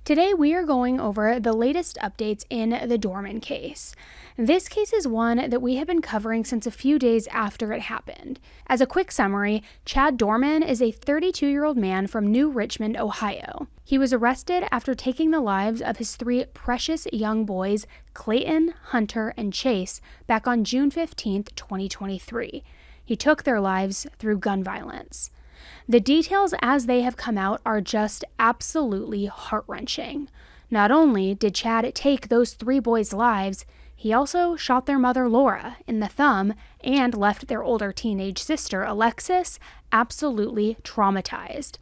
Today we are going over the latest updates in the Doerman case. This case is one that we have been covering since a few days after it happened. As a quick summary, Chad Doerman is a 32-year-old man from New Richmond, Ohio. He was arrested after taking the lives of his three precious young boys, Clayton, Hunter, and Chase, back on June 15, 2023. He took their lives through gun violence. The details as they have come out are just absolutely heart-wrenching. Not only did Chad take those three boys' lives, he also shot their mother Laura in the thumb and left their older teenage sister Alexis absolutely traumatized.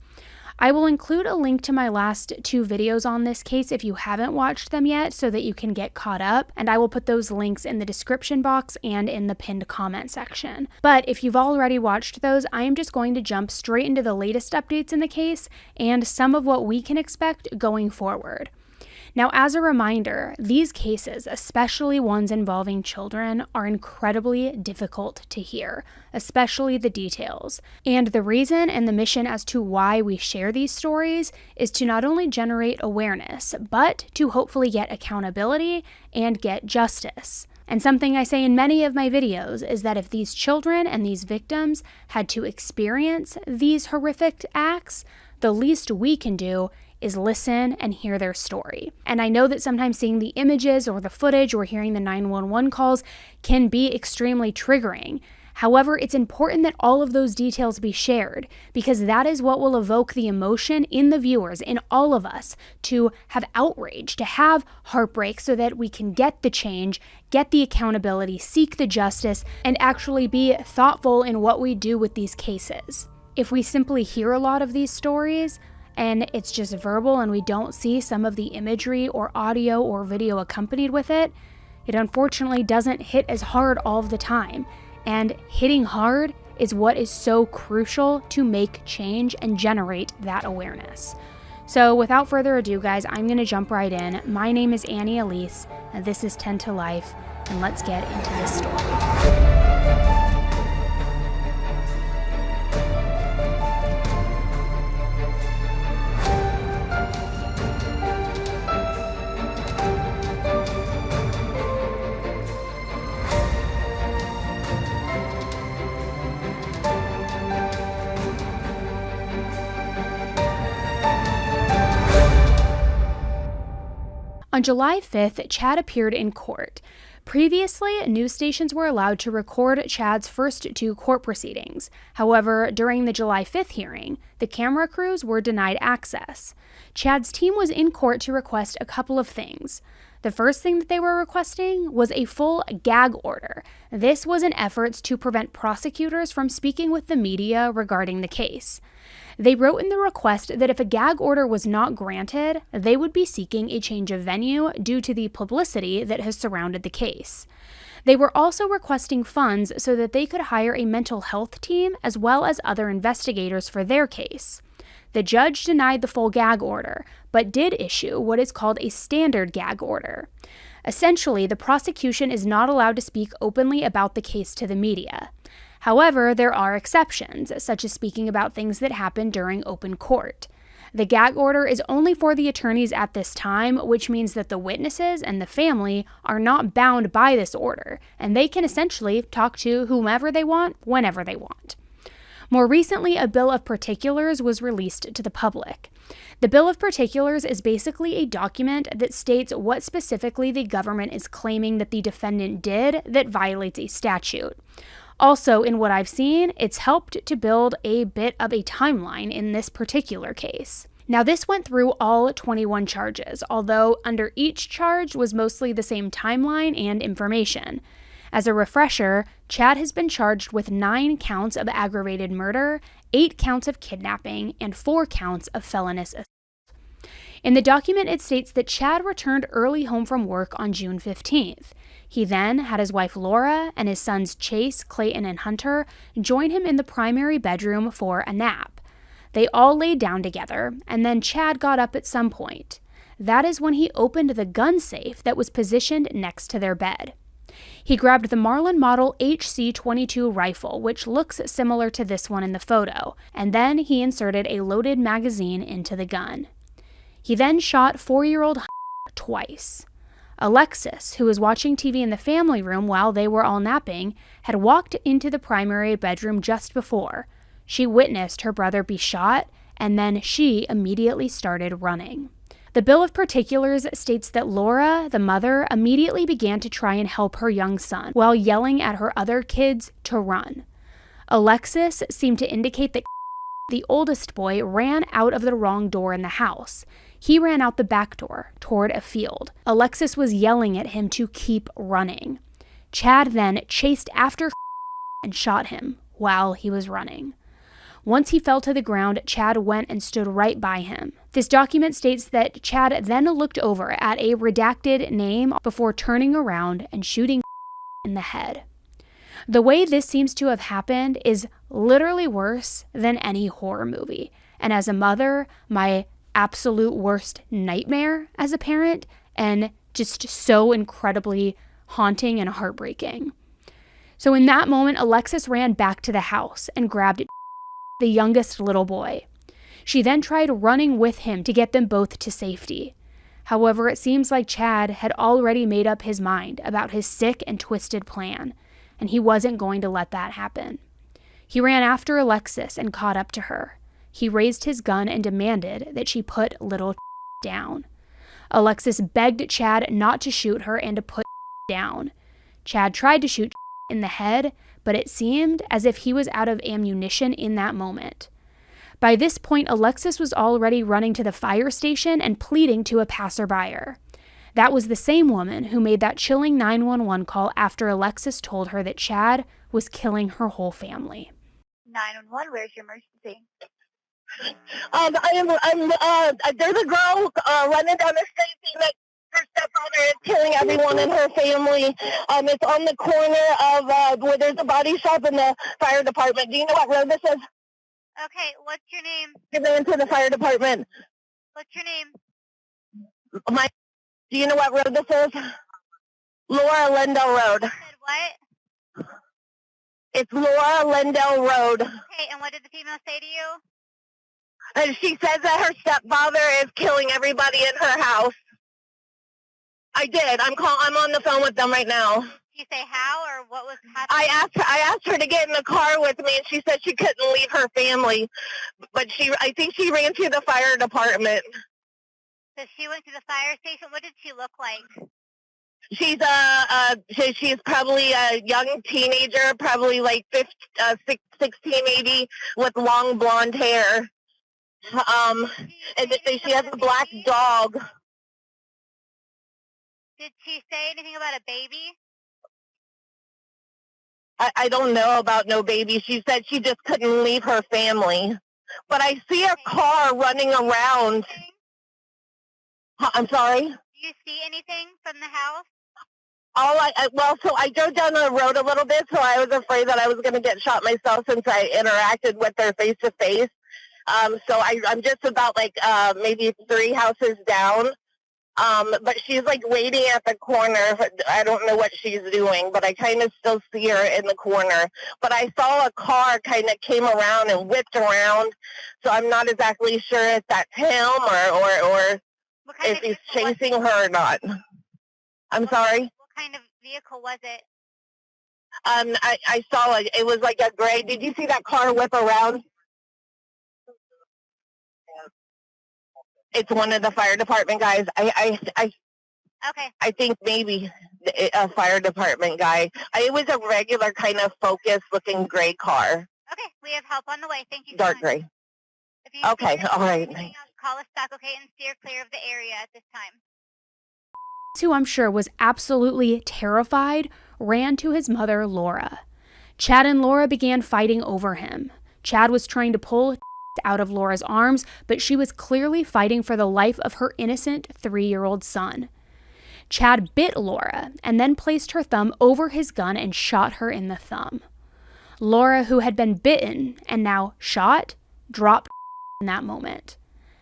I will include a link to my last two videos on this case if you haven't watched them yet so that you can get caught up, and I will put those links in the description box and in the pinned comment section. But if you've already watched those, I am just going to jump straight into the latest updates in the case and some of what we can expect going forward. Now, as a reminder, these cases, especially ones involving children, are incredibly difficult to hear, especially the details. And the reason and the mission as to why we share these stories is to not only generate awareness, but to hopefully get accountability and get justice. And something I say in many of my videos is that if these children and these victims had to experience these horrific acts, the least we can do is listen and hear their story. And I know that sometimes seeing the images or the footage or hearing the 911 calls can be extremely triggering. However, it's important that all of those details be shared because that is what will evoke the emotion in the viewers, in all of us, to have outrage, to have heartbreak so that we can get the change, get the accountability, seek the justice, and actually be thoughtful in what we do with these cases. If we simply hear a lot of these stories, and it's just verbal and we don't see some of the imagery or audio or video accompanied with it, it unfortunately doesn't hit as hard all of the time. And hitting hard is what is so crucial to make change and generate that awareness. So without further ado, guys, I'm going to jump right in. My name is Elise, and this is 10 to Life, and let's get into this story. On July 5th, Chad appeared in court. Previously, news stations were allowed to record Chad's first two court proceedings. However, during the July 5th hearing, the camera crews were denied access. Chad's team was in court to request a couple of things. The first thing that they were requesting was a full gag order. This was in efforts to prevent prosecutors from speaking with the media regarding the case. They wrote in the request that if a gag order was not granted, they would be seeking a change of venue due to the publicity that has surrounded the case. They were also requesting funds so that they could hire a mental health team as well as other investigators for their case. The judge denied the full gag order, but did issue what is called a standard gag order. Essentially, the prosecution is not allowed to speak openly about the case to the media. However, there are exceptions, such as speaking about things that happened during open court. The gag order is only for the attorneys at this time, which means that the witnesses and the family are not bound by this order, and they can essentially talk to whomever they want, whenever they want. More recently, a Bill of Particulars was released to the public. The Bill of Particulars is basically a document that states what specifically the government is claiming that the defendant did that violates a statute. Also, in what I've seen, it's helped to build a bit of a timeline in this particular case. Now, this went through all 21 charges, although under each charge was mostly the same timeline and information. As a refresher, Chad has been charged with 9 counts of aggravated murder, 8 counts of kidnapping, and 4 counts of felonious assault. In the document, it states that Chad returned early home from work on June 15th. He then had his wife Laura and his sons Chase, Clayton, and Hunter join him in the primary bedroom for a nap. They all laid down together, and then Chad got up at some point. That is when he opened the gun safe that was positioned next to their bed. He grabbed the Marlin Model HC-22 rifle, which looks similar to this one in the photo, and then he inserted a loaded magazine into the gun. He then shot 4-year-old twice. Alexis, who was watching TV in the family room while they were all napping, had walked into the primary bedroom just before. She witnessed her brother be shot, and then she immediately started running. The Bill of Particulars states that Laura, the mother, immediately began to try and help her young son while yelling at her other kids to run. Alexis seemed to indicate that the oldest boy ran out of the wrong door in the house. He ran out the back door toward a field. Alexis was yelling at him to keep running. Chad then chased after and shot him while he was running. Once he fell to the ground, Chad went and stood right by him. This document states that Chad then looked over at a redacted name before turning around and shooting in the head. The way this seems to have happened is literally worse than any horror movie. And as a mother, my absolute worst nightmare as a parent, and just so incredibly haunting and heartbreaking. So in that moment, Alexis ran back to the house and grabbed the youngest little boy. She then tried running with him to get them both to safety. However, it seems like Chad had already made up his mind about his sick and twisted plan, and he wasn't going to let that happen. He ran after Alexis and caught up to her. He raised his gun and demanded that she put little down. Alexis begged Chad not to shoot her and to put down. Chad tried to shoot in the head, but it seemed as if he was out of ammunition in that moment. By this point, Alexis was already running to the fire station and pleading to a passerby. That was the same woman who made that chilling 911 call after Alexis told her that Chad was killing her whole family. 911, where's your emergency? There's a girl running down the street saying that her stepfather is killing everyone in her family. It's on the corner of where there's a body shop and the fire department. Do you know what road this is? Okay, what's your name? Give it into the fire department. What's your name? Do you know what road this is? Laura Lindell Road. You said what? It's Laura Lindell Road. Okay, and what did the female say to you? And she says that her stepfather is killing everybody in her house. I did. I'm on the phone with them right now. Did you say how or what was happening? I asked her to get in the car with me, and she said she couldn't leave her family. But I think she ran to the fire department. So she went to the fire station. What did she look like? She's probably a young teenager, probably like 16 maybe, with long blonde hair. And she has a black dog. Did she say anything about a baby? I don't know about no baby. She said she just couldn't leave her family. But I see a car running around. I'm sorry? Do you see anything from the house? So I drove down the road a little bit, so I was afraid that I was going to get shot myself since I interacted with her face to face. So I'm just about maybe 3 houses down. But she's waiting at the corner. I don't know what she's doing, but I kind of still see her in the corner. But I saw a car kind of came around and whipped around, so I'm not exactly sure if that's him or if he's chasing her or not. I'm sorry? What kind of vehicle was it? I saw it. It was like a gray. Did you see that car whip around? It's one of the fire department guys. Okay. I think maybe a fire department guy. It was a regular kind of focus-looking gray car. Okay, we have help on the way. Thank you. Dark gray. Okay, all right. Call us back, okay, and steer clear of the area at this time. Who I'm sure was absolutely terrified, ran to his mother, Laura. Chad and Laura began fighting over him. Chad was trying to pull out of Laura's arms, but she was clearly fighting for the life of her innocent 3-year-old son. Chad bit Laura and then placed her thumb over his gun and shot her in the thumb. Laura, who had been bitten and now shot, dropped in that moment.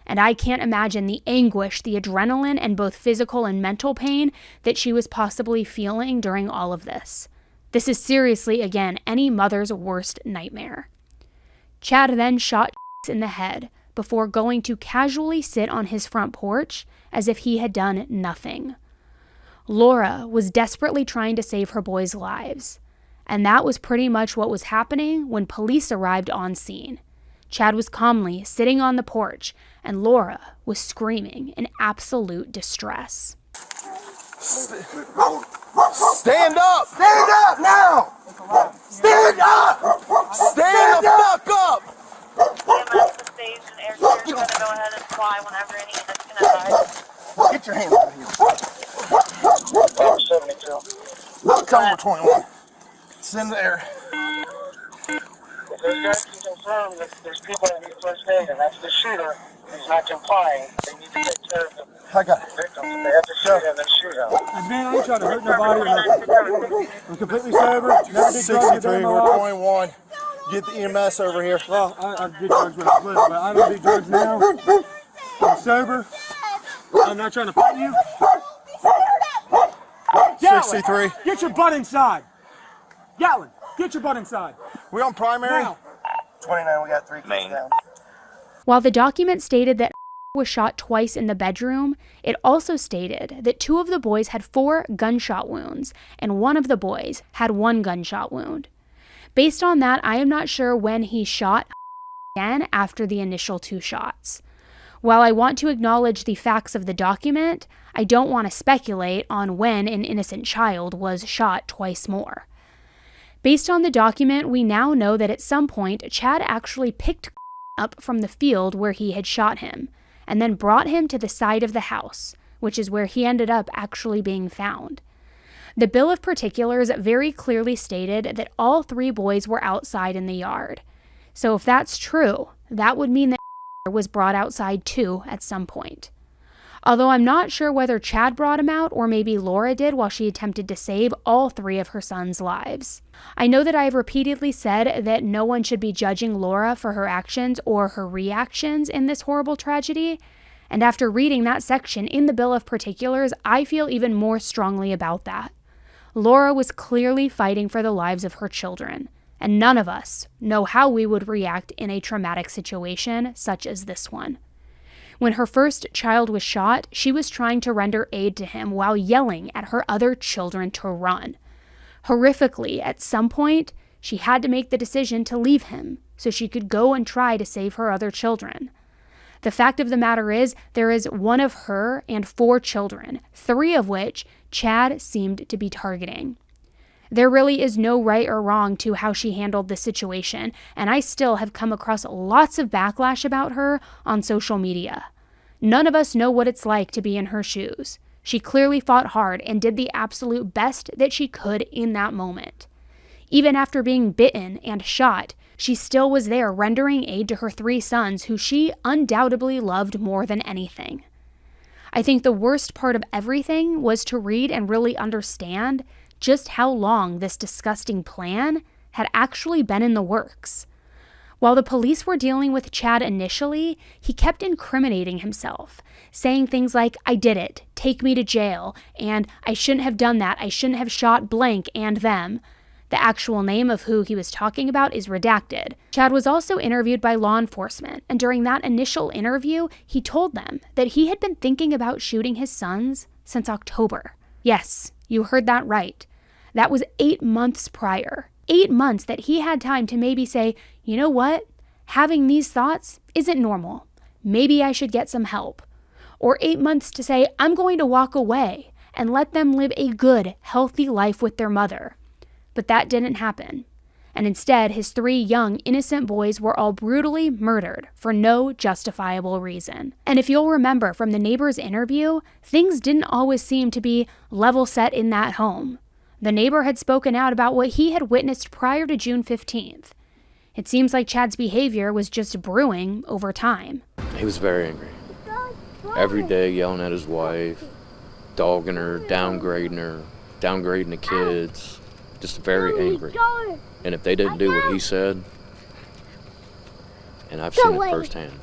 And I can't imagine the anguish, the adrenaline, and both physical and mental pain that she was possibly feeling during all of this. This is seriously, again, any mother's worst nightmare. Chad then shot in the head before going to casually sit on his front porch as if he had done nothing. Laura was desperately trying to save her boys' lives, and that was pretty much what was happening when police arrived on scene. Chad was calmly sitting on the porch, and Laura was screaming in absolute distress. Stand up! Stand up now! Stand up! Stand the fuck up! Get your hands out of here. 72. Tell them we're 21. Send the air. Those guys can confirm that there's people that need first aid, and that's the shooter who's not complying. They need to take care of the I got it. victims. They have to shoot him and shoot him. Man, I ain't trying to hurt nobody. I'm completely sober. Never did drugs a day 63, in my we're life. 21. Get the EMS over here. Well, I did drugs when I was little, but I don't do drugs now. I'm sober. I'm not trying to fight you. Yellen, 63. get your butt inside. Yellen, get your butt inside. We on primary? Now. 29, we got 3 kids down. While the document stated that was shot twice in the bedroom, it also stated that 2 of the boys had 4 gunshot wounds, and 1 of the boys had 1 gunshot wound. Based on that, I am not sure when he shot again after the initial 2 shots. While I want to acknowledge the facts of the document, I don't want to speculate on when an innocent child was shot twice more. Based on the document, we now know that at some point, Chad actually picked up from the field where he had shot him, and then brought him to the side of the house, which is where he ended up actually being found. The bill of particulars very clearly stated that all 3 boys were outside in the yard. So if that's true, that would mean that was brought outside too at some point. Although I'm not sure whether Chad brought him out or maybe Laura did while she attempted to save all 3 of her sons' lives. I know that I have repeatedly said that no one should be judging Laura for her actions or her reactions in this horrible tragedy, and after reading that section in the Bill of Particulars, I feel even more strongly about that. Laura was clearly fighting for the lives of her children, and none of us know how we would react in a traumatic situation such as this one. When her first child was shot, she was trying to render aid to him while yelling at her other children to run. Horrifically, at some point, she had to make the decision to leave him so she could go and try to save her other children. The fact of the matter is, there is 1 of her and 4 children, 3 of which Chad seemed to be targeting. There really is no right or wrong to how she handled the situation, and I still have come across lots of backlash about her on social media. None of us know what it's like to be in her shoes. She clearly fought hard and did the absolute best that she could in that moment. Even after being bitten and shot, she still was there rendering aid to her 3 sons who she undoubtedly loved more than anything. I think the worst part of everything was to read and really understand just how long this disgusting plan had actually been in the works. While the police were dealing with Chad initially, he kept incriminating himself, saying things like, "I did it, take me to jail," and "I shouldn't have done that, I shouldn't have shot blank and them." The actual name of who he was talking about is redacted. Chad was also interviewed by law enforcement, and during that initial interview, he told them that he had been thinking about shooting his sons since October. Yes, you heard that right. That was 8 months prior. 8 months that he had time to maybe say, you know what? Having these thoughts isn't normal. Maybe I should get some help. Or 8 months to say, I'm going to walk away and let them live a good, healthy life with their mother. But that didn't happen. And instead, his 3 young, innocent boys were all brutally murdered for no justifiable reason. And if you'll remember from the neighbor's interview, things didn't always seem to be level set in that home. The neighbor had spoken out about what he had witnessed prior to June 15th. It seems like Chad's behavior was just brewing over time. He was very angry. Every day yelling at his wife, dogging her, downgrading the kids, just very angry. And if they didn't do what he said, and I've seen it firsthand,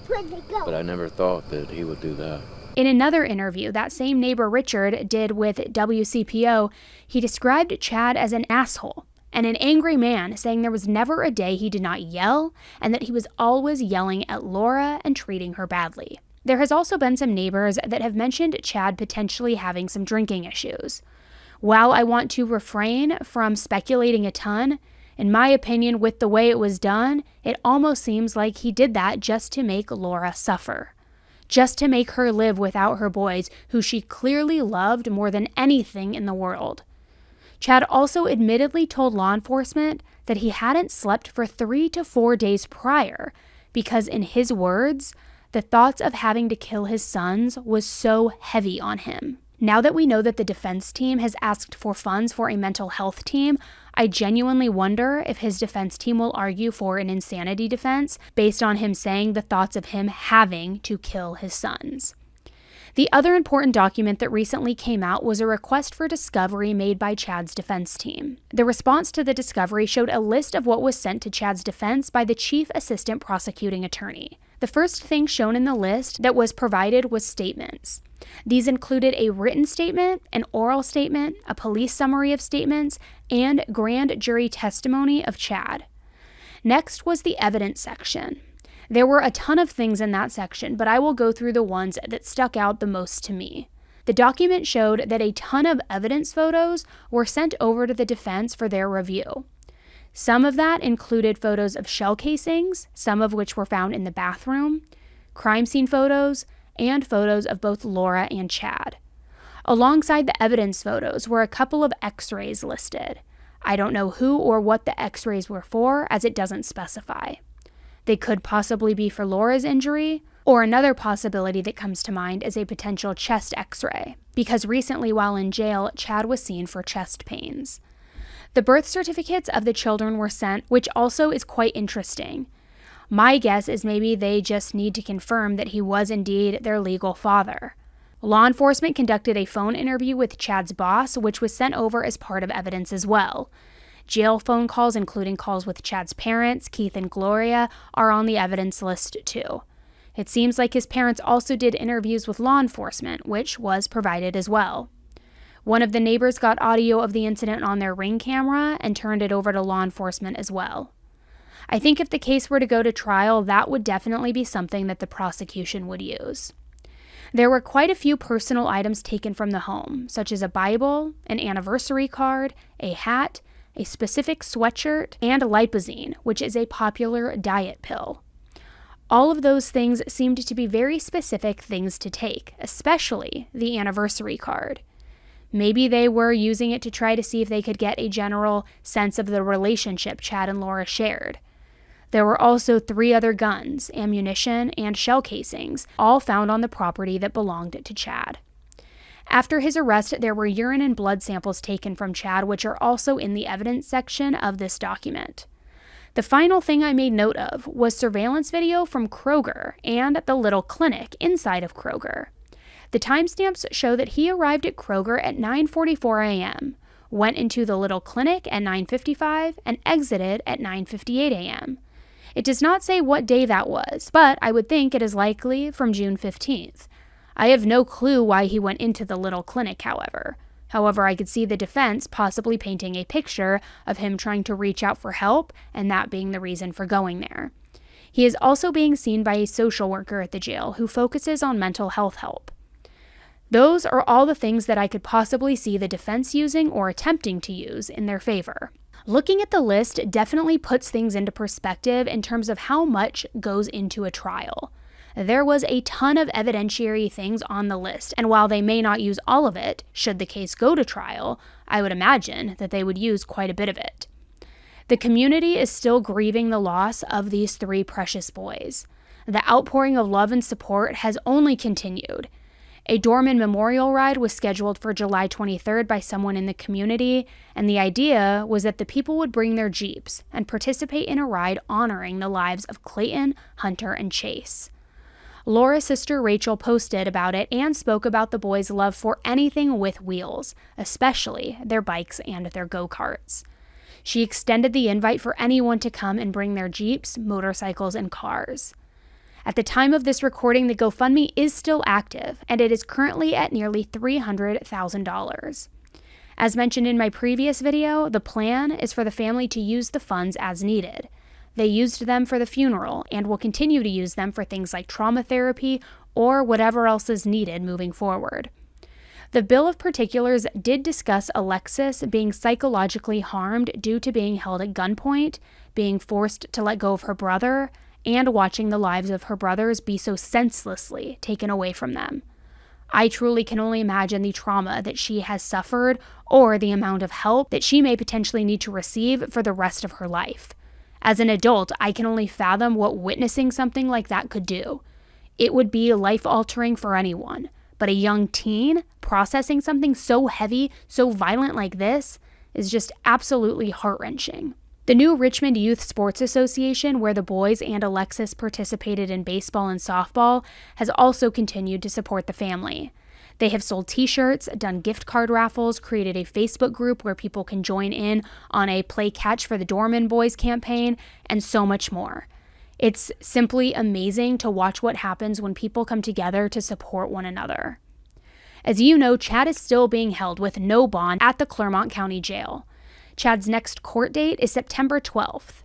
but I never thought that he would do that. In another interview that same neighbor Richard did with WCPO, he described Chad as an asshole and an angry man saying there was never a day he did not yell and that he was always yelling at Laura and treating her badly. There has also been some neighbors that have mentioned Chad potentially having some drinking issues. While I want to refrain from speculating a ton, in my opinion, with the way it was done, it almost seems like he did that just to make Laura suffer. Just to make her live without her boys, who she clearly loved more than anything in the world. Chad also admittedly told law enforcement that he hadn't slept for 3 to 4 days prior because, in his words, the thoughts of having to kill his sons was so heavy on him. Now that we know that the defense team has asked for funds for a mental health team, I genuinely wonder if his defense team will argue for an insanity defense based on him saying the thoughts of him having to kill his sons. The other important document that recently came out was a request for discovery made by Chad's defense team. The response to the discovery showed a list of what was sent to Chad's defense by the chief assistant prosecuting attorney. The first thing shown in the list that was provided was statements. These included a written statement, an oral statement, a police summary of statements, and grand jury testimony of Chad. Next was the evidence section. There were a ton of things in that section, but I will go through the ones that stuck out the most to me. The document showed that a ton of evidence photos were sent over to the defense for their review. Some of that included photos of shell casings, some of which were found in the bathroom, crime scene photos, and photos of both Laura and Chad. Alongside the evidence photos were a couple of x-rays listed. I don't know who or what the x-rays were for, as it doesn't specify. They could possibly be for Laura's injury, or another possibility that comes to mind is a potential chest x-ray, because recently while in jail, Chad was seen for chest pains. The birth certificates of the children were sent, which also is quite interesting. My guess is maybe they just need to confirm that he was indeed their legal father. Law enforcement conducted a phone interview with Chad's boss, which was sent over as part of evidence as well. Jail phone calls, including calls with Chad's parents, Keith and Gloria, are on the evidence list too. It seems like his parents also did interviews with law enforcement, which was provided as well. One of the neighbors got audio of the incident on their Ring camera and turned it over to law enforcement as well. I think if the case were to go to trial, that would definitely be something that the prosecution would use. There were quite a few personal items taken from the home, such as a Bible, an anniversary card, a hat, a specific sweatshirt, and lipozene, which is a popular diet pill. All of those things seemed to be very specific things to take, especially the anniversary card. Maybe they were using it to try to see if they could get a general sense of the relationship Chad and Laura shared. There were also 3 other guns, ammunition, and shell casings, all found on the property that belonged to Chad. After his arrest, there were urine and blood samples taken from Chad, which are also in the evidence section of this document. The final thing I made note of was surveillance video from Kroger and the little clinic inside of Kroger. The timestamps show that he arrived at Kroger at 9:44 a.m., went into the little clinic at 9:55, and exited at 9:58 a.m. It does not say what day that was, but I would think it is likely from June 15th. I have no clue why he went into the little clinic, however. However, I could see the defense possibly painting a picture of him trying to reach out for help, and that being the reason for going there. He is also being seen by a social worker at the jail who focuses on mental health help. Those are all the things that I could possibly see the defense using or attempting to use in their favor. Looking at the list definitely puts things into perspective in terms of how much goes into a trial. There was a ton of evidentiary things on the list, and while they may not use all of it, should the case go to trial, I would imagine that they would use quite a bit of it. The community is still grieving the loss of these 3 precious boys. The outpouring of love and support has only continued. A Doerman memorial ride was scheduled for July 23rd by someone in the community, and the idea was that the people would bring their Jeeps and participate in a ride honoring the lives of Clayton, Hunter, and Chase. Laura's sister Rachel posted about it and spoke about the boys' love for anything with wheels, especially their bikes and their go-karts. She extended the invite for anyone to come and bring their Jeeps, motorcycles, and cars. At the time of this recording, the GoFundMe is still active, and it is currently at nearly $300,000. As mentioned in my previous video, the plan is for the family to use the funds as needed. They used them for the funeral and will continue to use them for things like trauma therapy or whatever else is needed moving forward. The Bill of Particulars did discuss Alexis being psychologically harmed due to being held at gunpoint, being forced to let go of her brother, and watching the lives of her brothers be so senselessly taken away from them. I truly can only imagine the trauma that she has suffered or the amount of help that she may potentially need to receive for the rest of her life. As an adult, I can only fathom what witnessing something like that could do. It would be life-altering for anyone, but a young teen processing something so heavy, so violent like this is just absolutely heart-wrenching. The new Richmond Youth Sports Association, where the boys and Alexis participated in baseball and softball, has also continued to support the family. They have sold t-shirts, done gift card raffles, created a Facebook group where people can join in on a Play Catch for the Doerman Boys campaign, and so much more. It's simply amazing to watch what happens when people come together to support one another. As you know, Chad is still being held with no bond at the Clermont County Jail. Chad's next court date is September 12th.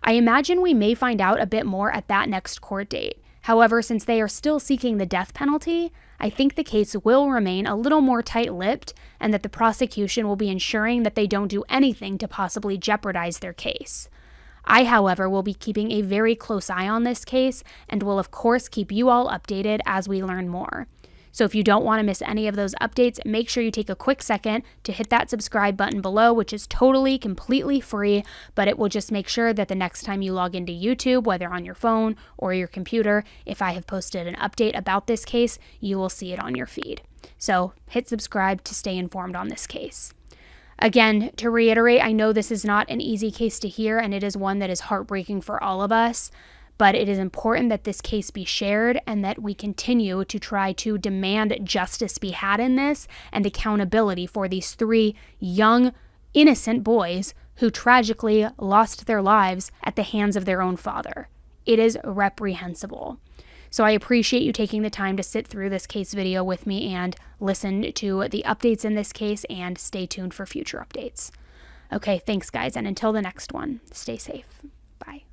I imagine we may find out a bit more at that next court date. However, since they are still seeking the death penalty, I think the case will remain a little more tight-lipped and that the prosecution will be ensuring that they don't do anything to possibly jeopardize their case. I, however, will be keeping a very close eye on this case and will, of course, keep you all updated as we learn more. So if you don't want to miss any of those updates, make sure you take a quick second to hit that subscribe button below, which is totally, completely free, but it will just make sure that the next time you log into YouTube, whether on your phone or your computer, if I have posted an update about this case, you will see it on your feed. So hit subscribe to stay informed on this case. Again, to reiterate, I know this is not an easy case to hear, and it is one that is heartbreaking for all of us. But it is important that this case be shared and that we continue to try to demand justice be had in this and accountability for these 3 young, innocent boys who tragically lost their lives at the hands of their own father. It is reprehensible. So I appreciate you taking the time to sit through this case video with me and listen to the updates in this case and stay tuned for future updates. Okay, thanks guys, and until the next one, stay safe. Bye.